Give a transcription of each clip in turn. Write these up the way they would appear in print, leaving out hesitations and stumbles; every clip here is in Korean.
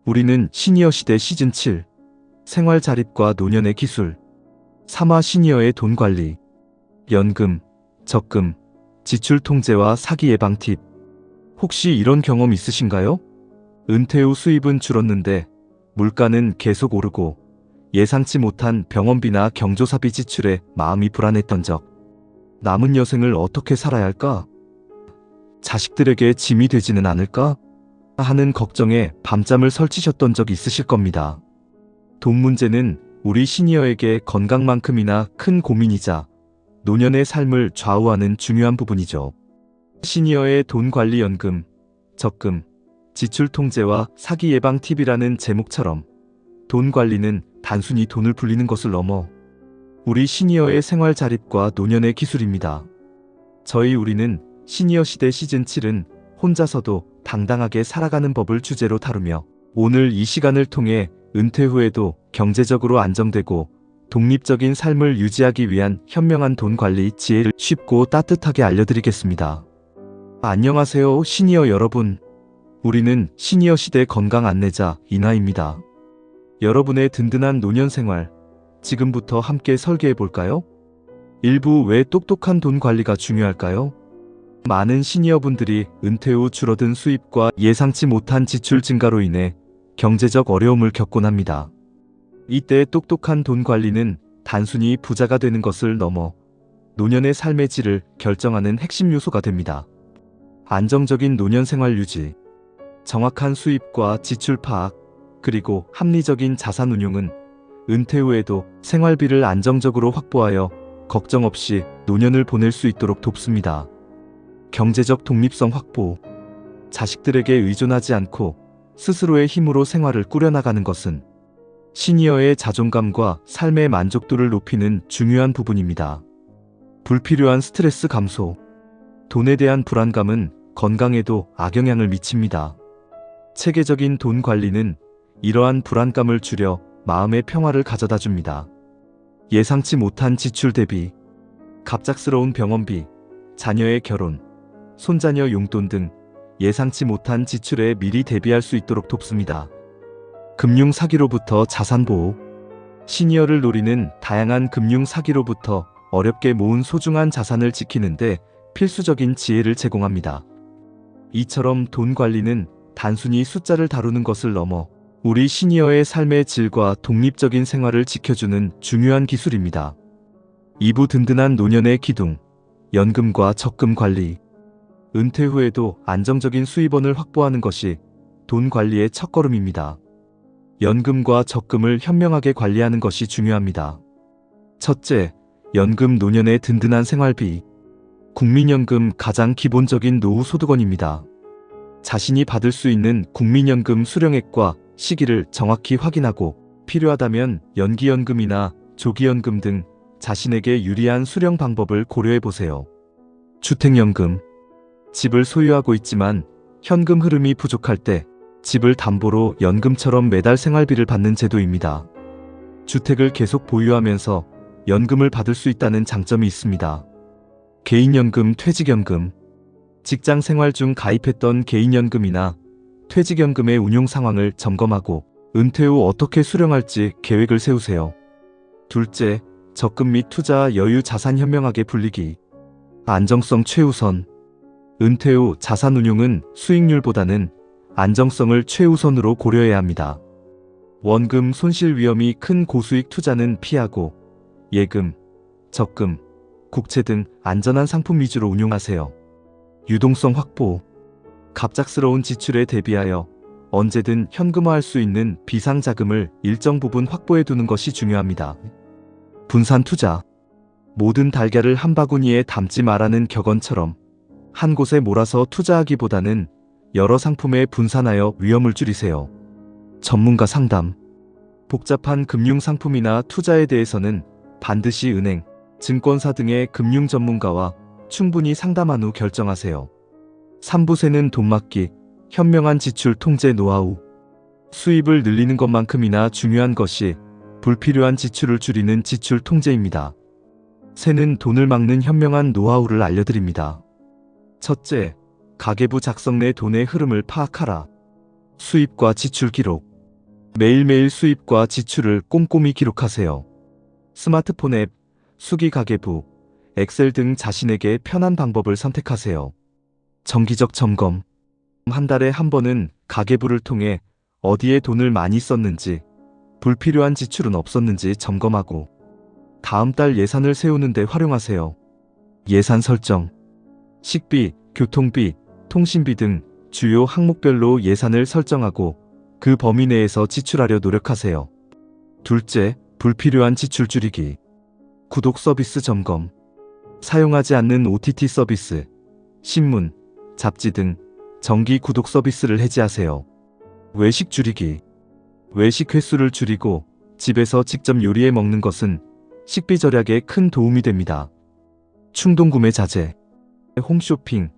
우리는 시니어 시대 시즌 7 생활 자립과 노년의 기술 3화 시니어의 돈 관리 연금, 적금, 지출 통제와 사기 예방 팁. 혹시 이런 경험 있으신가요? 은퇴 후 수입은 줄었는데 물가는 계속 오르고 예상치 못한 병원비나 경조사비 지출에 마음이 불안했던 적. 남은 여생을 어떻게 살아야 할까? 자식들에게 짐이 되지는 않을까? 하는 걱정에 밤잠을 설치셨던 적 있으실 겁니다. 돈 문제는 우리 시니어에게 건강만큼이나 큰 고민이자 노년의 삶을 좌우하는 중요한 부분이죠. 시니어의 돈 관리 연금, 적금, 지출 통제와 사기 예방 팁이라는 제목처럼 돈 관리는 단순히 돈을 불리는 것을 넘어 우리 시니어의 생활 자립과 노년의 기술입니다. 우리는 시니어 시대 시즌 7은 혼자서도 당당하게 살아가는 법을 주제로 다루며 오늘 이 시간을 통해 은퇴 후에도 경제적으로 안정되고 독립적인 삶을 유지하기 위한 현명한 돈 관리 지혜를 쉽고 따뜻하게 알려드리겠습니다. 안녕하세요 시니어 여러분. 우리는 시니어 시대 건강 안내자 이나입니다. 여러분의 든든한 노년 생활 지금부터 함께 설계해 볼까요? 1부 왜 똑똑한 돈 관리가 중요할까요? 많은 시니어분들이 은퇴 후 줄어든 수입과 예상치 못한 지출 증가로 인해 경제적 어려움을 겪곤 합니다. 이때 똑똑한 돈 관리는 단순히 부자가 되는 것을 넘어 노년의 삶의 질을 결정하는 핵심 요소가 됩니다. 안정적인 노년 생활 유지, 정확한 수입과 지출 파악, 그리고 합리적인 자산 운용은 은퇴 후에도 생활비를 안정적으로 확보하여 걱정 없이 노년을 보낼 수 있도록 돕습니다. 경제적 독립성 확보. 자식들에게 의존하지 않고 스스로의 힘으로 생활을 꾸려나가는 것은 시니어의 자존감과 삶의 만족도를 높이는 중요한 부분입니다. 불필요한 스트레스 감소. 돈에 대한 불안감은 건강에도 악영향을 미칩니다. 체계적인 돈 관리는 이러한 불안감을 줄여 마음의 평화를 가져다 줍니다. 예상치 못한 지출 대비. 갑작스러운 병원비, 자녀의 결혼, 손자녀 용돈 등 예상치 못한 지출에 미리 대비할 수 있도록 돕습니다. 금융 사기로부터 자산 보호. 시니어를 노리는 다양한 금융 사기로부터 어렵게 모은 소중한 자산을 지키는데 필수적인 지혜를 제공합니다. 이처럼 돈 관리는 단순히 숫자를 다루는 것을 넘어 우리 시니어의 삶의 질과 독립적인 생활을 지켜주는 중요한 기술입니다. 2부 든든한 노년의 기둥, 연금과 적금 관리. 은퇴 후에도 안정적인 수입원을 확보하는 것이 돈 관리의 첫걸음입니다. 연금과 적금을 현명하게 관리하는 것이 중요합니다. 첫째, 연금 노년의 든든한 생활비. 국민연금 가장 기본적인 노후 소득원입니다. 자신이 받을 수 있는 국민연금 수령액과 시기를 정확히 확인하고 필요하다면 연기연금이나 조기연금 등 자신에게 유리한 수령 방법을 고려해 보세요. 주택연금. 집을 소유하고 있지만 현금 흐름이 부족할 때 집을 담보로 연금처럼 매달 생활비를 받는 제도입니다. 주택을 계속 보유하면서 연금을 받을 수 있다는 장점이 있습니다. 개인연금, 퇴직연금. 직장 생활 중 가입했던 개인연금이나 퇴직연금의 운용 상황을 점검하고 은퇴 후 어떻게 수령할지 계획을 세우세요. 둘째, 적금 및 투자 여유 자산 현명하게 분리기. 안정성 최우선. 은퇴 후 자산 운용은 수익률보다는 안정성을 최우선으로 고려해야 합니다. 원금 손실 위험이 큰 고수익 투자는 피하고 예금, 적금, 국채 등 안전한 상품 위주로 운용하세요. 유동성 확보. 갑작스러운 지출에 대비하여 언제든 현금화할 수 있는 비상자금을 일정 부분 확보해 두는 것이 중요합니다. 분산 투자. 모든 달걀을 한 바구니에 담지 말라는 격언처럼 한 곳에 몰아서 투자하기보다는 여러 상품에 분산하여 위험을 줄이세요. 전문가 상담. 복잡한 금융 상품이나 투자에 대해서는 반드시 은행, 증권사 등의 금융 전문가와 충분히 상담한 후 결정하세요. 3부 새는 돈 막기, 현명한 지출 통제 노하우. 수입을 늘리는 것만큼이나 중요한 것이 불필요한 지출을 줄이는 지출 통제입니다. 새는 돈을 막는 현명한 노하우를 알려드립니다. 첫째, 가계부 작성 내 돈의 흐름을 파악하라. 수입과 지출 기록. 매일매일 수입과 지출을 꼼꼼히 기록하세요. 스마트폰 앱, 수기가계부, 엑셀 등 자신에게 편한 방법을 선택하세요. 정기적 점검. 한 달에 한 번은 가계부를 통해 어디에 돈을 많이 썼는지, 불필요한 지출은 없었는지 점검하고 다음 달 예산을 세우는 데 활용하세요. 예산 설정. 식비, 교통비, 통신비 등 주요 항목별로 예산을 설정하고 그 범위 내에서 지출하려 노력하세요. 둘째, 불필요한 지출 줄이기. 구독 서비스 점검. 사용하지 않는 OTT 서비스, 신문, 잡지 등 정기 구독 서비스를 해지하세요. 외식 줄이기. 외식 횟수를 줄이고 집에서 직접 요리해 먹는 것은 식비 절약에 큰 도움이 됩니다. 충동구매 자제. 홈쇼핑,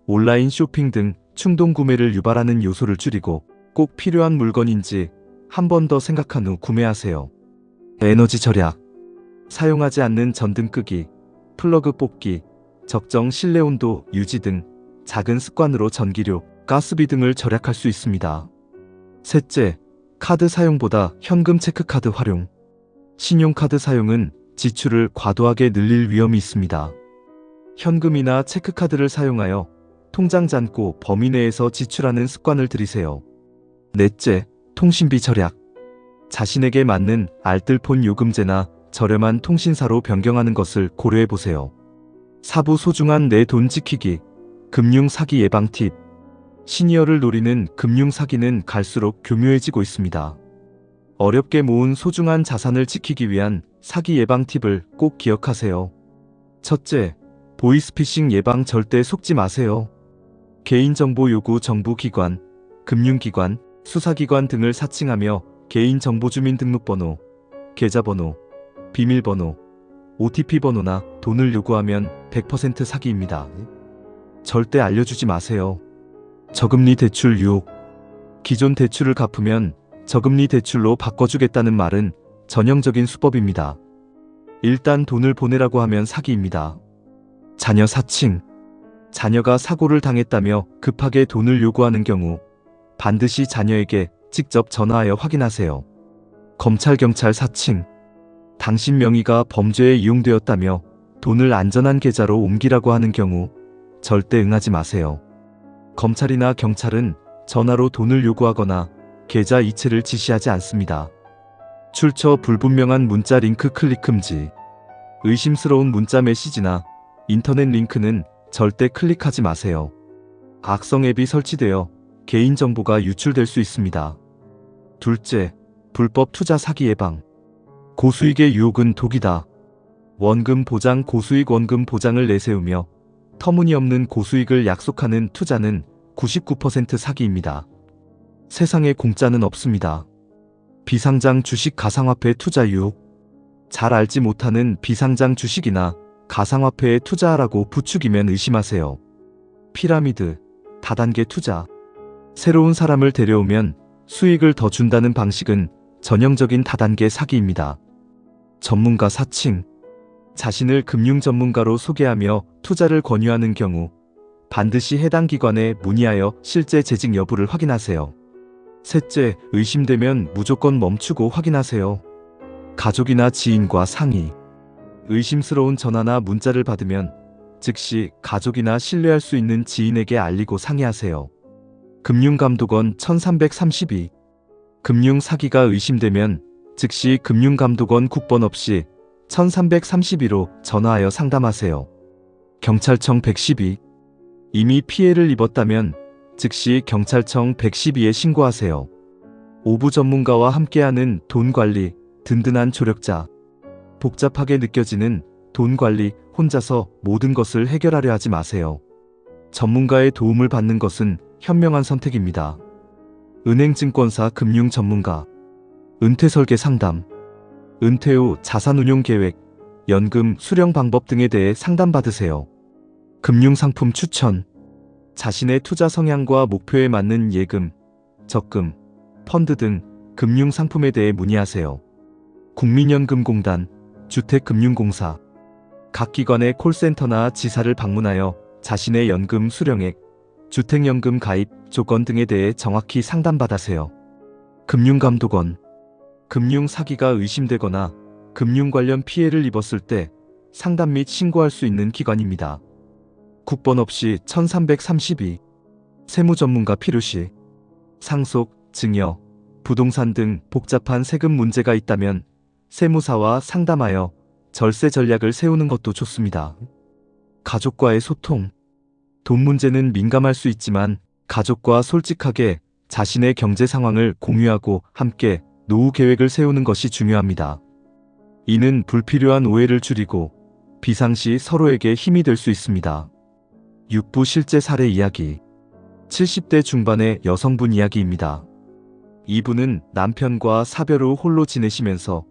온라인 쇼핑 등 충동구매를 유발하는 요소를 줄이고 꼭 필요한 물건인지 한 번 더 생각한 후 구매하세요. 에너지 절약. 사용하지 않는 전등 끄기, 플러그 뽑기, 적정 실내 온도 유지 등 작은 습관으로 전기료, 가스비 등을 절약할 수 있습니다. 셋째, 카드 사용보다 현금 체크카드 활용. 신용카드 사용은 지출을 과도하게 늘릴 위험이 있습니다. 현금이나 체크카드를 사용하여 통장 잔고 범위 내에서 지출하는 습관을 들이세요. 넷째, 통신비 절약. 자신에게 맞는 알뜰폰 요금제나 저렴한 통신사로 변경하는 것을 고려해보세요. 사부 소중한 내 돈 지키기, 금융 사기 예방 팁. 시니어를 노리는 금융 사기는 갈수록 교묘해지고 있습니다. 어렵게 모은 소중한 자산을 지키기 위한 사기 예방 팁을 꼭 기억하세요. 첫째, 보이스피싱 예방 절대 속지 마세요. 개인정보 요구 정부기관, 금융기관, 수사기관 등을 사칭하며 개인정보 주민등록번호, 계좌번호, 비밀번호, OTP 번호나 돈을 요구하면 100% 사기입니다. 절대 알려주지 마세요. 저금리 대출 유혹. 기존 대출을 갚으면 저금리 대출로 바꿔주겠다는 말은 전형적인 수법입니다. 일단 돈을 보내라고 하면 사기입니다. 자녀 사칭. 자녀가 사고를 당했다며 급하게 돈을 요구하는 경우 반드시 자녀에게 직접 전화하여 확인하세요. 검찰 경찰 사칭. 당신 명의가 범죄에 이용되었다며 돈을 안전한 계좌로 옮기라고 하는 경우 절대 응하지 마세요. 검찰이나 경찰은 전화로 돈을 요구하거나 계좌 이체를 지시하지 않습니다. 출처 불분명한 문자 링크 클릭 금지. 의심스러운 문자 메시지나 인터넷 링크는 절대 클릭하지 마세요. 악성 앱이 설치되어 개인정보가 유출될 수 있습니다. 둘째, 불법 투자 사기 예방. 고수익의 유혹은 독이다. 원금 보장 고수익 원금 보장을 내세우며 터무니없는 고수익을 약속하는 투자는 99% 사기입니다. 세상에 공짜는 없습니다. 비상장 주식 가상화폐 투자 유혹. 잘 알지 못하는 비상장 주식이나 가상화폐에 투자하라고 부추기면 의심하세요. 피라미드, 다단계 투자. 새로운 사람을 데려오면 수익을 더 준다는 방식은 전형적인 다단계 사기입니다. 전문가 사칭. 자신을 금융 전문가로 소개하며 투자를 권유하는 경우 반드시 해당 기관에 문의하여 실제 재직 여부를 확인하세요. 셋째, 의심되면 무조건 멈추고 확인하세요. 가족이나 지인과 상의. 의심스러운 전화나 문자를 받으면 즉시 가족이나 신뢰할 수 있는 지인에게 알리고 상의하세요. 금융감독원 1332. 금융 사기가 의심되면 즉시 금융감독원 국번 없이 1332로 전화하여 상담하세요. 경찰청 112. 이미 피해를 입었다면 즉시 경찰청 112에 신고하세요. 오부 전문가와 함께하는 돈 관리, 든든한 조력자. 복잡하게 느껴지는 돈 관리, 혼자서 모든 것을 해결하려 하지 마세요. 전문가의 도움을 받는 것은 현명한 선택입니다. 은행증권사 금융 전문가. 은퇴 설계 상담. 은퇴 후 자산운용 계획, 연금 수령 방법 등에 대해 상담받으세요. 금융상품 추천. 자신의 투자 성향과 목표에 맞는 예금, 적금, 펀드 등 금융상품에 대해 문의하세요. 국민연금공단, 주택금융공사. 각 기관의 콜센터나 지사를 방문하여 자신의 연금 수령액, 주택연금 가입 조건 등에 대해 정확히 상담받으세요. 금융감독원. 금융 사기가 의심되거나 금융 관련 피해를 입었을 때 상담 및 신고할 수 있는 기관입니다. 국번 없이 1332. 세무 전문가 필요시. 상속, 증여, 부동산 등 복잡한 세금 문제가 있다면 세무사와 상담하여 절세 전략을 세우는 것도 좋습니다. 가족과의 소통. 돈 문제는 민감할 수 있지만 가족과 솔직하게 자신의 경제 상황을 공유하고 함께 노후 계획을 세우는 것이 중요합니다. 이는 불필요한 오해를 줄이고 비상시 서로에게 힘이 될 수 있습니다. 육부 실제 사례 이야기. 70대 중반의 여성분 이야기입니다. 이분은 남편과 사별 후 홀로 지내시면서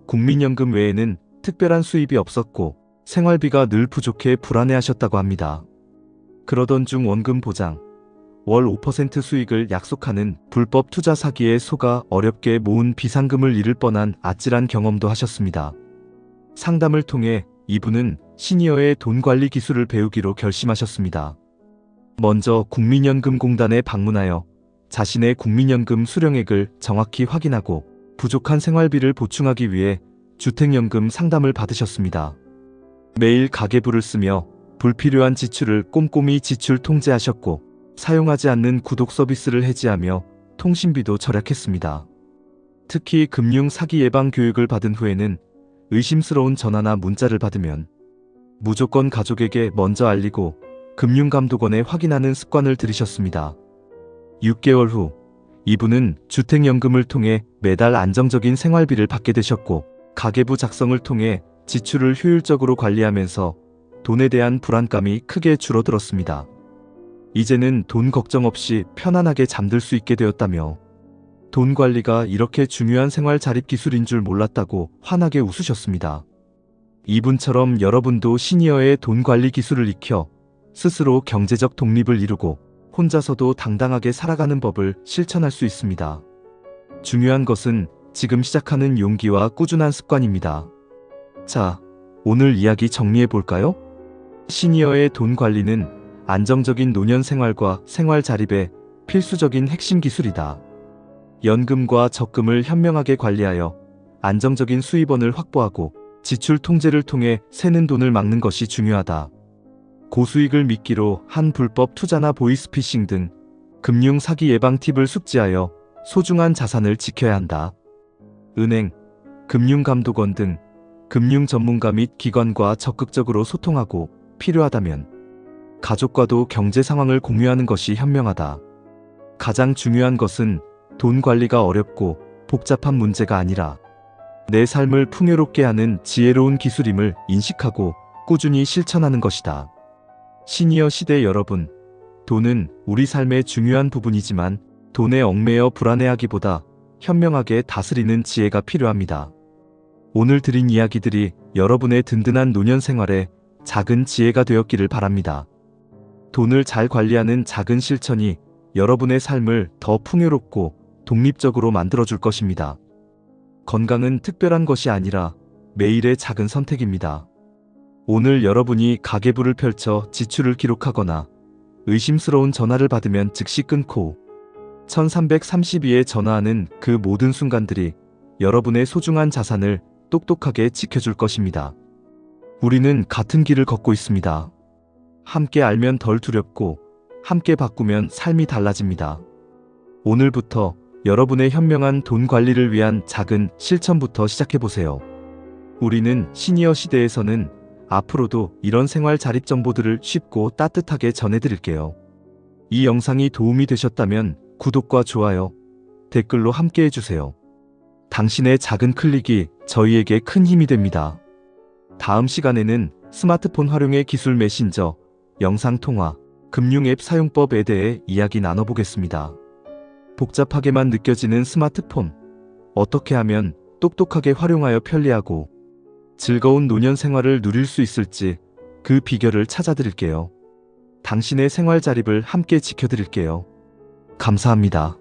국민연금 외에는 특별한 수입이 없었고 생활비가 늘 부족해 불안해하셨다고 합니다. 그러던 중 원금 보장, 월 5% 수익을 약속하는 불법 투자 사기에 속아 어렵게 모은 비상금을 잃을 뻔한 아찔한 경험도 하셨습니다. 상담을 통해 이분은 시니어의 돈 관리 기술을 배우기로 결심하셨습니다. 먼저 국민연금공단에 방문하여 자신의 국민연금 수령액을 정확히 확인하고 부족한 생활비를 보충하기 위해 주택연금 상담을 받으셨습니다. 매일 가계부를 쓰며 불필요한 지출을 꼼꼼히 지출 통제하셨고 사용하지 않는 구독 서비스를 해지하며 통신비도 절약했습니다. 특히 금융 사기 예방 교육을 받은 후에는 의심스러운 전화나 문자를 받으면 무조건 가족에게 먼저 알리고 금융감독원에 확인하는 습관을 들이셨습니다. 6개월 후 이분은 주택연금을 통해 매달 안정적인 생활비를 받게 되셨고 가계부 작성을 통해 지출을 효율적으로 관리하면서 돈에 대한 불안감이 크게 줄어들었습니다. 이제는 돈 걱정 없이 편안하게 잠들 수 있게 되었다며 돈 관리가 이렇게 중요한 생활 자립 기술인 줄 몰랐다고 환하게 웃으셨습니다. 이분처럼 여러분도 시니어의 돈 관리 기술을 익혀 스스로 경제적 독립을 이루고 혼자서도 당당하게 살아가는 법을 실천할 수 있습니다. 중요한 것은 지금 시작하는 용기와 꾸준한 습관입니다. 자, 오늘 이야기 정리해 볼까요? 시니어의 돈 관리는 안정적인 노년 생활과 생활 자립의 필수적인 핵심 기술이다. 연금과 적금을 현명하게 관리하여 안정적인 수입원을 확보하고 지출 통제를 통해 새는 돈을 막는 것이 중요하다. 고수익을 미끼로 한 불법 투자나 보이스피싱 등 금융 사기 예방 팁을 숙지하여 소중한 자산을 지켜야 한다. 은행, 금융감독원 등 금융 전문가 및 기관과 적극적으로 소통하고 필요하다면 가족과도 경제 상황을 공유하는 것이 현명하다. 가장 중요한 것은 돈 관리가 어렵고 복잡한 문제가 아니라 내 삶을 풍요롭게 하는 지혜로운 기술임을 인식하고 꾸준히 실천하는 것이다. 시니어 시대 여러분, 돈은 우리 삶의 중요한 부분이지만 돈에 얽매여 불안해하기보다 현명하게 다스리는 지혜가 필요합니다. 오늘 드린 이야기들이 여러분의 든든한 노년 생활에 작은 지혜가 되었기를 바랍니다. 돈을 잘 관리하는 작은 실천이 여러분의 삶을 더 풍요롭고 독립적으로 만들어줄 것입니다. 건강은 특별한 것이 아니라 매일의 작은 선택입니다. 오늘 여러분이 가계부를 펼쳐 지출을 기록하거나 의심스러운 전화를 받으면 즉시 끊고 1332에 전화하는 그 모든 순간들이 여러분의 소중한 자산을 똑똑하게 지켜줄 것입니다. 우리는 같은 길을 걷고 있습니다. 함께 알면 덜 두렵고 함께 바꾸면 삶이 달라집니다. 오늘부터 여러분의 현명한 돈 관리를 위한 작은 실천부터 시작해보세요. 우리는 시니어 시대에서는 앞으로도 이런 생활 자립 정보들을 쉽고 따뜻하게 전해드릴게요. 이 영상이 도움이 되셨다면 구독과 좋아요, 댓글로 함께 해주세요. 당신의 작은 클릭이 저희에게 큰 힘이 됩니다. 다음 시간에는 스마트폰 활용의 기술 메신저, 영상통화, 금융 앱 사용법에 대해 이야기 나눠보겠습니다. 복잡하게만 느껴지는 스마트폰, 어떻게 하면 똑똑하게 활용하여 편리하고 즐거운 노년 생활을 누릴 수 있을지 그 비결을 찾아드릴게요. 당신의 생활 자립을 함께 지켜드릴게요. 감사합니다.